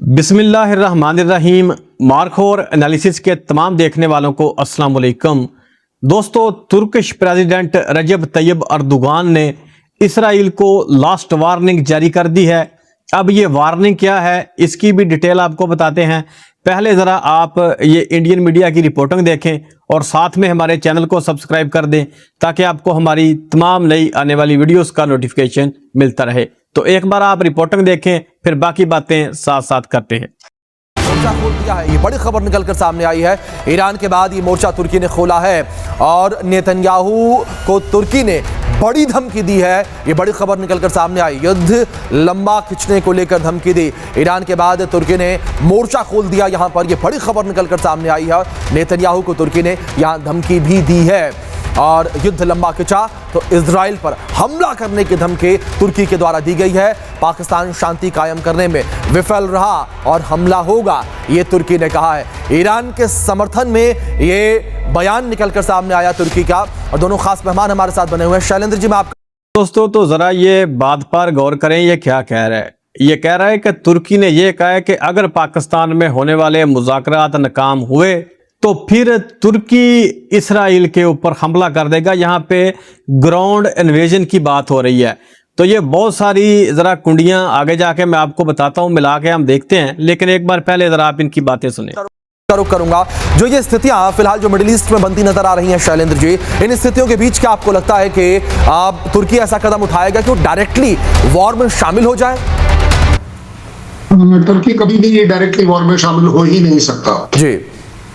बिस्मिल्लाहिर्रहमानिर्रहीम। Markhor analysis के तमाम देखने वालों को अस्सलाम वालेकुम। दोस्तों, तुर्किश प्रेसिडेंट रजब तैयब अर्दोगान ने इसराइल को लास्ट वार्निंग जारी कर दी है। अब ये वार्निंग क्या है, इसकी भी डिटेल आपको बताते हैं। पहले ज़रा आप ये इंडियन मीडिया की रिपोर्टिंग देखें और साथ में हमारे चैनल को सब्सक्राइब कर दें ताकि आपको हमारी तमाम नई आने वाली वीडियोस का नोटिफिकेशन मिलता रहे। तो एक बार आप रिपोर्टिंग देखें, फिर बाकी बातें साथ साथ करते हैं। मोर्चा खोल दिया है, ये बड़ी खबर निकलकर सामने आई है। ईरान के बाद ये मोर्चा तुर्की ने खोला है और नेतन्याहू को तुर्की ने बड़ी धमकी दी है। ये बड़ी खबर निकलकर सामने आई, युद्ध लंबा खिंचने को लेकर धमकी दी। ईरान के बाद तुर्की ने मोर्चा खोल दिया यहाँ पर, ये बड़ी खबर निकलकर सामने आई है। नेतन्याहू को तुर्की ने यहाँ धमकी भी दी है और युद्ध लंबा खिंचा तो इजराइल पर हमला करने की धमकी तुर्की के द्वारा दी गई है। पाकिस्तान शांति कायम करने में विफल रहा और हमला होगा, ये तुर्की ने कहा है। ईरान के समर्थन में ये बयान निकलकर सामने आया तुर्की का। और दोनों खास मेहमान हमारे साथ बने हुए हैं। शैलेंद्र जी, मैं आपका दोस्तों तो जरा ये बात पर गौर करें, ये क्या कह रहा है। ये कह रहा है कि तुर्की ने ये कहा है कि अगर पाकिस्तान में होने वाले मुज़ाकरात नाकाम हुए तो फिर तुर्की इसराइल के ऊपर हमला कर देगा। यहाँ पे ग्राउंड इन्वेजन की बात हो रही है। तो ये बहुत सारी जरा कुंडियां आगे जाके मैं आपको बताता हूँ, मिला के हम देखते हैं। लेकिन एक बार पहले जरा आप इनकी बातें सुने। करूंगा जो ये स्थितियां फिलहाल जो मिडिल ईस्ट में बनती नजर आ रही हैं, शैलेंद्र जी, इन स्थितियों के बीच क्या आपको लगता है कि तुर्की ऐसा कदम उठाएगा कि वो डायरेक्टली वॉर में शामिल हो जाए? तुर्की कभी भी ये डायरेक्टली वॉर में शामिल हो ही नहीं सकता जी।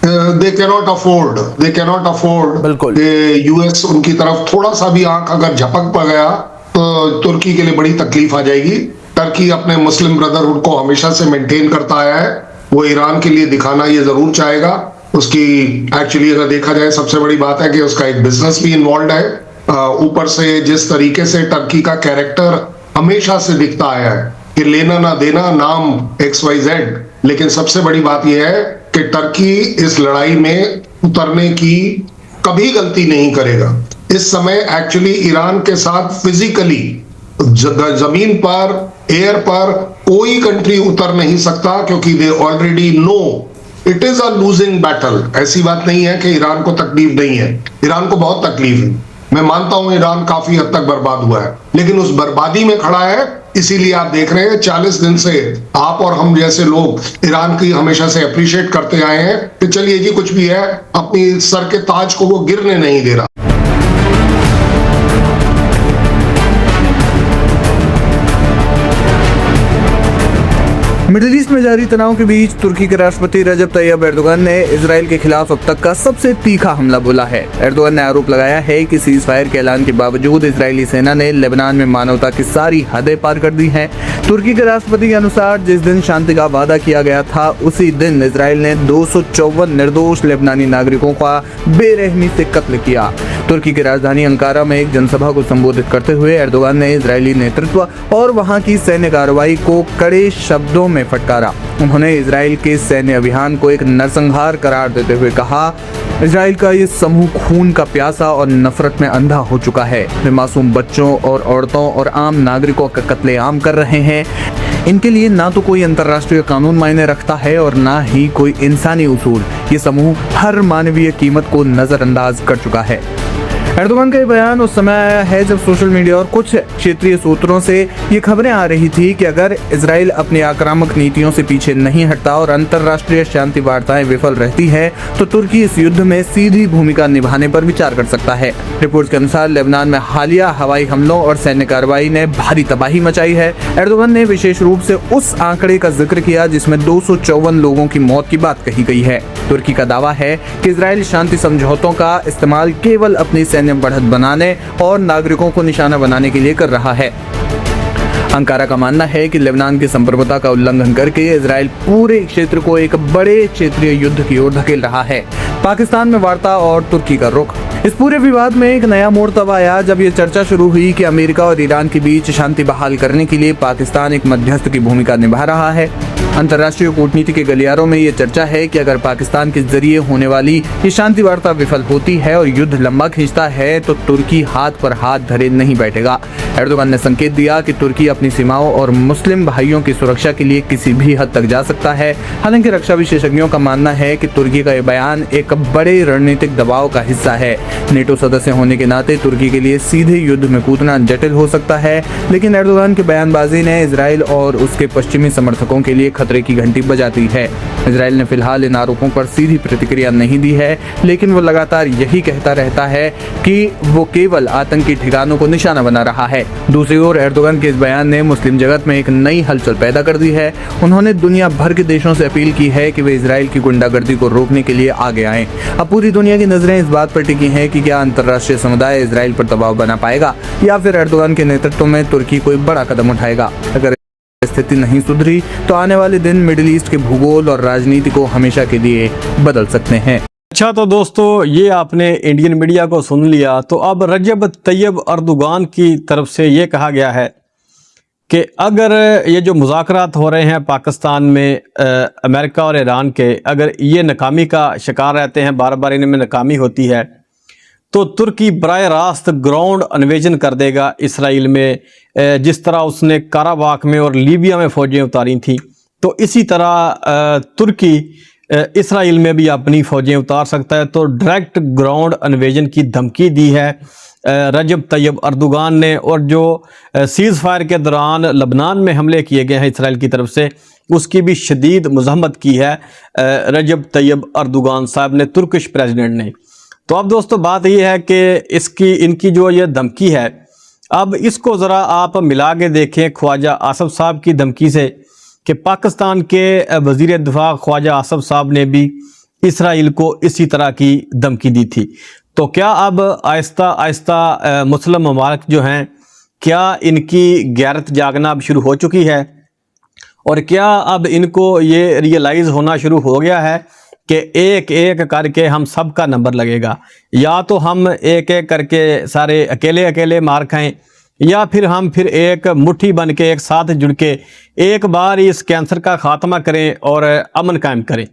दे कैनॉट अफोर्ड बिल्कुल। यूएस उनकी तरफ थोड़ा सा भी आंख अगर झपक पा गया तो तुर्की के लिए बड़ी तकलीफ आ जाएगी। तुर्की अपने मुस्लिम ब्रदरहुड को हमेशा से मेंटेन करता आया है, वो ईरान के लिए दिखाना ये जरूर चाहेगा। उसकी एक्चुअली अगर देखा जाए सबसे बड़ी बात है कि उसका एक बिजनेस भी इन्वॉल्व है। ऊपर से जिस तरीके से तुर्की का कैरेक्टर हमेशा से दिखता आया है कि लेना ना देना, नाम XYZ, लेकिन सबसे बड़ी बात यह है कि तुर्की इस लड़ाई में उतरने की कभी गलती नहीं करेगा। इस समय एक्चुअली ईरान के साथ फिजिकली जमीन पर, एयर पर कोई कंट्री उतर नहीं सकता, क्योंकि they already know it is a losing battle. ऐसी बात नहीं है कि ईरान को तकलीफ नहीं है, ईरान को बहुत तकलीफ है। मैं मानता हूं ईरान काफी हद तक बर्बाद हुआ है, लेकिन उस बर्बादी में खड़ा है। इसीलिए आप देख रहे हैं 40 दिन से आप और हम जैसे लोग ईरान की हमेशा से अप्रिशिएट करते आए हैं कि चलिए जी कुछ भी है, अपनी सर के ताज को वो गिरने नहीं दे रहा। मिडिल ईस्ट में जारी तनाव के बीच तुर्की के राष्ट्रपति रजब तैयब अर्दोगान ने इजराइल के खिलाफ अब तक का सबसे तीखा हमला बोला है। अर्दोगान ने आरोप लगाया है कि सीज फायर के ऐलान के बावजूद इजरायली सेना ने लेबनान में मानवता की सारी हदें पार कर दी हैं। तुर्की के राष्ट्रपति के अनुसार जिस दिन शांति का वादा किया गया था उसी दिन इजराइल ने 254 निर्दोष लेबनानी नागरिकों का बेरहमी से कत्ल किया। तुर्की की राजधानी अंकारा में एक जनसभा को संबोधित करते हुए अर्दोगान ने इजरायली नेतृत्व और वहां की सैन्य कार्रवाई को कड़े शब्दों में फटकारा। उन्होंने इजराइल के सैन्य अभियान को एक नरसंहार करार देते हुए कहा, इजराइल का ये समूह खून का प्यासा और नफरत में अंधा हो चुका है। वे मासूम बच्चों और औरतों और आम नागरिकों का कत्लेआम कर रहे हैं। इनके लिए ना तो कोई अंतर्राष्ट्रीय कानून मायने रखता है और ना ही कोई इंसानी उसूल। ये समूह हर मानवीय कीमत को नजरअंदाज कर चुका है। अर्दोगान का ये बयान उस समय आया है जब सोशल मीडिया और कुछ क्षेत्रीय सूत्रों से ये खबरें आ रही थी कि अगर इजराइल अपनी आक्रामक नीतियों से पीछे नहीं हटता और अंतर्राष्ट्रीय शांति वार्ताएं विफल रहती है तो तुर्की इस युद्ध में सीधी भूमिका निभाने पर विचार कर सकता है। रिपोर्ट के अनुसार लेबनान में हालिया हवाई हमलों और सैन्य कार्रवाई ने भारी तबाही मचाई है। अर्दोगान ने विशेष रूप से उस आंकड़े का जिक्र किया जिसमें 254 लोगों की मौत की बात कही गई है। तुर्की का दावा है कि इजराइल शांति समझौतों का इस्तेमाल केवल अपनी सैन्य बढ़त बनाने और नागरिकों को निशाना बनाने के लिए कर रहा है। अंकारा का मानना है कि लेबनान की संप्रभुता का उल्लंघन करके इजराइल पूरे क्षेत्र को एक बड़े क्षेत्रीय युद्ध की ओर धकेल रहा है। पाकिस्तान में वार्ता और तुर्की का रुख। इस पूरे विवाद में एक नया मोड़ तब आया जब ये चर्चा शुरू हुई कि अमेरिका और ईरान के बीच शांति बहाल करने के लिए पाकिस्तान एक मध्यस्थ की भूमिका निभा रहा है। अंतर्राष्ट्रीय कूटनीति के गलियारों में ये चर्चा है कि अगर पाकिस्तान के जरिए होने वाली ये शांति वार्ता विफल होती है और युद्ध लंबा खींचता है तो तुर्की हाथ पर हाथ धरे नहीं बैठेगा। एर्दोगान ने संकेत दिया कि तुर्की अब अपनी सीमाओं और मुस्लिम भाइयों की सुरक्षा के लिए किसी भी हद तक जा सकता है। हालांकि रक्षा विशेषज्ञों का मानना है कि तुर्की का यह बयान एक बड़े रणनीतिक दबाव का हिस्सा है। नेटो सदस्य होने के नाते तुर्की के लिए सीधे युद्ध में कूदना जटिल हो सकता है, लेकिन एर्दोगान की बयानबाजी ने इजराइल और उसके पश्चिमी समर्थकों के लिए खतरे की घंटी बजाती है। इजराइल ने फिलहाल इन आरोपों पर सीधी प्रतिक्रिया नहीं दी है, लेकिन वो लगातार यही कहता रहता है कि वो केवल आतंकी ठिकानों को निशाना बना रहा है। दूसरी ओर एर्दोगान के इस बयान ने मुस्लिम जगत में एक नई हलचल पैदा कर दी है। उन्होंने दुनिया भर के देशों से अपील की है कि वे इजराइल की गुंडागर्दी को रोकने के लिए आगे आएं। अब पूरी दुनिया की नजरें इस बात पर टिकी हैं कि क्या अंतर्राष्ट्रीय समुदाय इजराइल पर दबाव बना पाएगा या फिर एर्दोगान के नेतृत्व में तुर्की कोई बड़ा कदम उठाएगा। अगर स्थिति नहीं सुधरी तो आने वाले दिन मिडिल ईस्ट के भूगोल और राजनीति को हमेशा के लिए बदल सकते हैं। अच्छा, तो दोस्तों ये आपने इंडियन मीडिया को सुन लिया। तो अब रजब तैयब अर्दोगान की तरफ से ये कहा गया है कि अगर ये जो मुज़ाकरात हो रहे हैं पाकिस्तान में अमेरिका और ईरान के, अगर ये नाकामी का शिकार रहते हैं, बार बार इनमें नाकामी होती है, तो तुर्की बराह रास्त ग्राउंड इन्वेजन कर देगा इसराइल में, जिस तरह उसने काराबाख में और लीबिया में फ़ौजें उतारी थी। तो इसी तरह तुर्की इसराइल में भी अपनी फ़ौजें उतार सकता है। तो डायरेक्ट ग्राउंड इन्वेजन की धमकी दी है रजब तैयब अर्दोगान ने। और जो सीज़ फायर के दौरान लबनान में हमले किए गए हैं इसराइल की तरफ से, उसकी भी शदीद मज़म्मत की है रजब तैयब अर्दोगान साहब ने, तुर्किश प्रेसिडेंट ने। तो अब दोस्तों बात यह है कि इनकी जो ये धमकी है, अब इसको ज़रा आप मिला के देखें ख्वाजा आसफ साहब की धमकी से, कि पाकिस्तान के वज़ीर दिफा ख्वाजा आसफ साहब ने भी इसराइल को इसी तरह की धमकी दी थी। तो क्या अब आहिस्ता आहिस्ता मुस्लिम ममालिक जो हैं, क्या इनकी गैरत जागना अब शुरू हो चुकी है? और क्या अब इनको ये रियलाइज़ होना शुरू हो गया है कि एक एक करके हम सब का नंबर लगेगा, या तो हम एक एक करके सारे अकेले अकेले मार खाएं, या फिर हम एक मुट्ठी बन के एक साथ जुड़ के एक बार इस कैंसर का खात्मा करें और अमन कायम करें।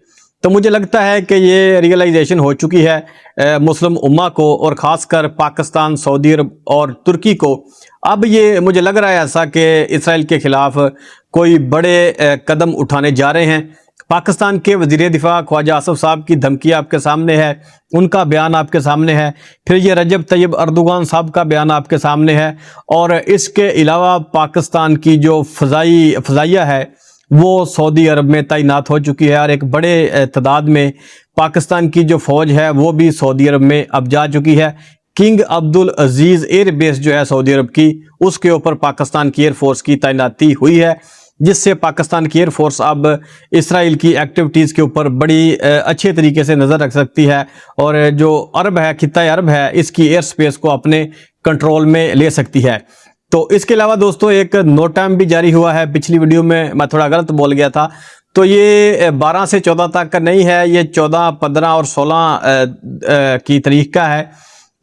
तो मुझे लगता है कि ये रियलाइजेशन हो चुकी है मुस्लिम उम्मा को, और ख़ासकर पाकिस्तान, सऊदी अरब और तुर्की को। अब ये मुझे लग रहा है ऐसा कि इसराइल के ख़िलाफ़ कोई बड़े कदम उठाने जा रहे हैं। पाकिस्तान के वज़ीर दिफा ख्वाजा आसफ साहब की धमकी आपके सामने है, उनका बयान आपके सामने है, फिर ये रजब तैयब अर्दोगान साहब का बयान आपके सामने है, और इसके अलावा पाकिस्तान की जो फ़ज़ाइया है वो सऊदी अरब में तैनात हो चुकी है, और एक बड़े तादाद में पाकिस्तान की जो फ़ौज है वो भी सऊदी अरब में अब जा चुकी है। किंग अब्दुल अजीज़ एयर बेस जो है सऊदी अरब की, उसके ऊपर पाकिस्तान की एयरफोर्स की तैनाती हुई है, जिससे पाकिस्तान की एयरफोर्स अब इसराइल की एक्टिविटीज़ के ऊपर बड़ी अच्छे तरीके से नज़र रख सकती है, और जो अरब है, खित्ता अरब है, इसकी एयर स्पेस को अपने कंट्रोल में ले सकती है। तो इसके अलावा दोस्तों एक नोट टाइम भी जारी हुआ है। पिछली वीडियो में मैं थोड़ा गलत बोल गया था, तो ये 12 से 14 तक का नहीं है, ये 14, 15 और 16 की तारीख का है।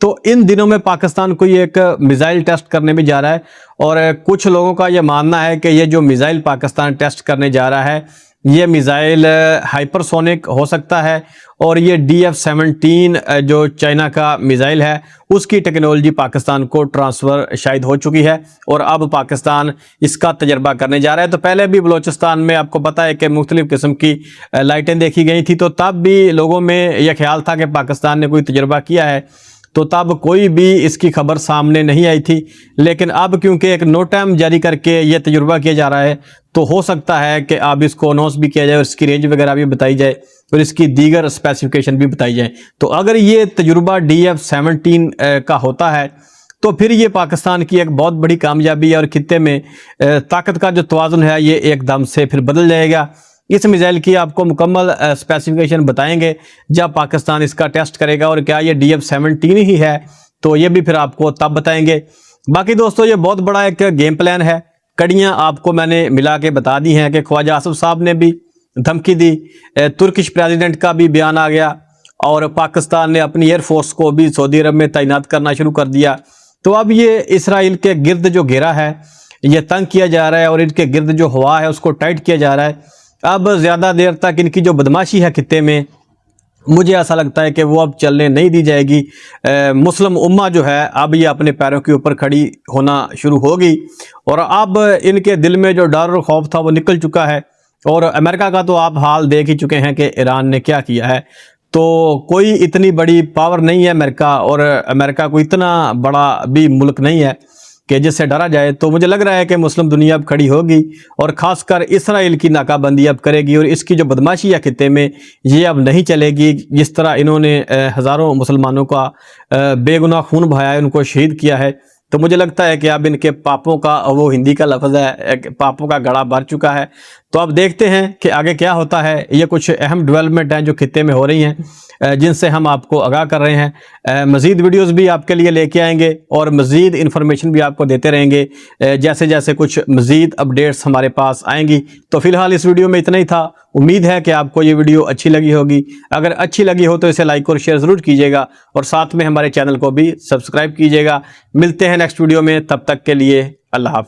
तो इन दिनों में पाकिस्तान कोई एक मिसाइल टेस्ट करने भी जा रहा है, और कुछ लोगों का ये मानना है कि ये जो मिसाइल पाकिस्तान टेस्ट करने जा रहा है, ये मिसाइल हाइपरसोनिक हो सकता है, और ये DF-17 जो चाइना का मिसाइल है उसकी टेक्नोलॉजी पाकिस्तान को ट्रांसफ़र शायद हो चुकी है, और अब पाकिस्तान इसका तजर्बा करने जा रहा है। तो पहले भी बलूचिस्तान में आपको पता है कि मुख्तलिफ़ किस्म की लाइटें देखी गई थी, तो तब भी लोगों में यह ख्याल था कि पाकिस्तान ने कोई तजर्बा किया है, तो तब कोई भी इसकी खबर सामने नहीं आई थी। लेकिन अब क्योंकि एक नोट टाइम जारी करके ये तजुर्बा किया जा रहा है, तो हो सकता है कि अब इसको अनाउंस भी किया जाए, और इसकी रेंज वगैरह भी बताई जाए, और इसकी दीगर स्पेसिफिकेशन भी बताई जाए। तो अगर ये तजुर्बा DF-17 का होता है, तो फिर ये पाकिस्तान की एक बहुत बड़ी कामयाबी है, और खित्ते में ताकत का जो तवाज़ुन है ये एकदम से फिर बदल जाएगा। इस मिसाइल की आपको मुकम्मल स्पेसिफिकेशन बताएंगे जब पाकिस्तान इसका टेस्ट करेगा, और क्या ये DF-17 ही है तो ये भी फिर आपको तब बताएंगे। बाकी दोस्तों ये बहुत बड़ा एक गेम प्लान है, कड़ियाँ आपको मैंने मिला के बता दी हैं कि ख्वाजा आसफ साहब ने भी धमकी दी, तुर्किश प्रेसिडेंट का भी बयान आ गया, और पाकिस्तान ने अपनी एयरफोर्स को भी सऊदी अरब में तैनात करना शुरू कर दिया। तो अब ये इसराइल के गिर्द जो घेरा है ये तंग किया जा रहा है, और इनके गिर्द जो हवा है उसको टाइट किया जा रहा है। अब ज़्यादा देर तक इनकी जो बदमाशी है खित्ते में मुझे ऐसा लगता है कि वो अब चलने नहीं दी जाएगी। मुस्लिम उम्मा जो है अब ये अपने पैरों के ऊपर खड़ी होना शुरू होगी और अब इनके दिल में जो डर और खौफ था वो निकल चुका है। और अमेरिका का तो आप हाल देख ही चुके हैं कि ईरान ने क्या किया है। तो कोई इतनी बड़ी पावर नहीं है अमेरिका, और अमेरिका को इतना बड़ा भी मुल्क नहीं है कि जिससे डरा जाए। तो मुझे लग रहा है कि मुस्लिम दुनिया अब खड़ी होगी और ख़ासकर इसराइल की नाकाबंदी अब करेगी, और इसकी जो बदमाशी है खित्ते में ये अब नहीं चलेगी। जिस तरह इन्होंने हज़ारों मुसलमानों का बेगुनाह खून बहाया है, उनको शहीद किया है, तो मुझे लगता है कि अब इनके पापों का, वो हिंदी का लफ्ज़ है, पापों का गड़ा भर चुका है। तो अब देखते हैं कि आगे क्या होता है। ये कुछ अहम डेवलपमेंट हैं जो खित्ते में हो रही हैं, जिनसे हम आपको आगाह कर रहे हैं। मज़ीद वीडियोस भी आपके लिए लेके आएंगे और मज़ीद इन्फॉर्मेशन भी आपको देते रहेंगे जैसे जैसे कुछ मज़ीद अपडेट्स हमारे पास आएंगी। तो फिलहाल इस वीडियो में इतना ही था। उम्मीद है कि आपको ये वीडियो अच्छी लगी होगी। अगर अच्छी लगी हो तो इसे लाइक और शेयर ज़रूर कीजिएगा और साथ में हमारे चैनल को भी सब्सक्राइब कीजिएगा। मिलते हैं नेक्स्ट वीडियो में, तब तक के लिए अल्लाह हाफ़िज़।